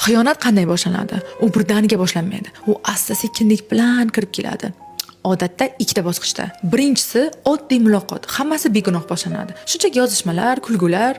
Xiyonat qanday boshlanadi? U birdaniga boshlanmaydi. U asta-sekinlik bilan kirib keladi. Odatda ikkita bosqichda. Birinchisi oddiy muloqot. Hammasi begunoh boshlanadi. Shunchaki yozishmalar, kulgular,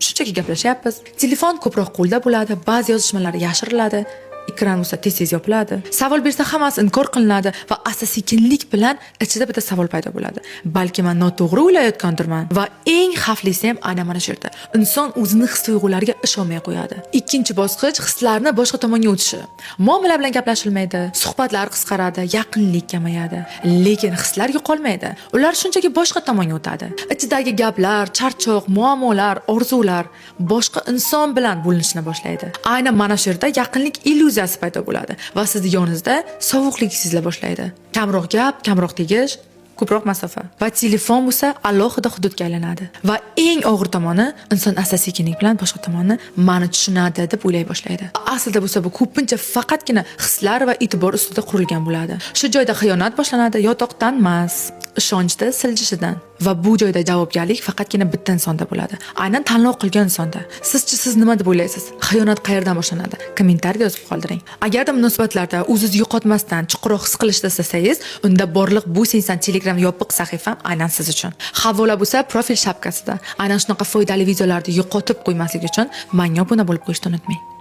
shunchaki gaplashyapmiz. Telefon ko'proq qo'lda bo'ladi, ba'zi yozishmalar yashiriladi. Ekran bo'lsa tez-tez yopiladi. Savol bersa hammasi inkor qilinadi va asta-sekinlik bilan ichida bitta savol paydo bo'ladi. Balki men noto'g'ri o'ylayotgandirman va eng xavflisi ham aynan mana shu yerda. Inson o'zining his-tuyg'ulariga ishonmay qo'yadi. Ikkinchi bosqich hislarni boshqa tomonga o'tishi. Muomala bilan gaplashilmaydi, suhbatlar qisqaradi, yaqinlik kamayadi, lekin hislar yo'qolmaydi. Ular shunchaki boshqa tomonga o'tadi. Ichidagi gaplar, charchoq, muammolar, orzular boshqa inson bilan bo'linishni boshlaydi. Aynan mana shu yerda yaqinlik illuziyasi paydo bo'ladi va sizni yoningizda sovuqlik sezila boshlaydi. Kamroq gap, kamroq tegish, ko'proq masofa. Va telefon bo'lsa alohida hududga aylanadi. Va eng og'ir tomoni, inson asta-sekinlik bilan boshqa tomonni meni tushunadi deb o'ylay boshlaydi. Aslida bo'lsa bu ko'pincha faqatgina hislar va e'tibor ustida qurilgan bo'ladi. Shu joyda xiyonat boshlanadi, yotoqdan emas, ishonchda siljishidan. Va bu joyda javobgarlik faqatgina bitta insonda bo'ladi. Aynan tanlov qilgan insonda. Siz nima deb o'ylaysiz? Xiyonat qayerdan boshlanadi? Kommentariyada yozib qoldiring. Agarda munosabatlarda o'zingizni yo'qotmasdan chuqurroq his qilishni istasangiz, unda borliq bu sensan Telegram yopiq sahifam aynan siz uchun. Havola bo'lsa profil shapkasida. Aynan shunaqa foydali videolarni yo'qotib qo'ymaslik uchun menga obuna bo'lib qo'yishni unutmang.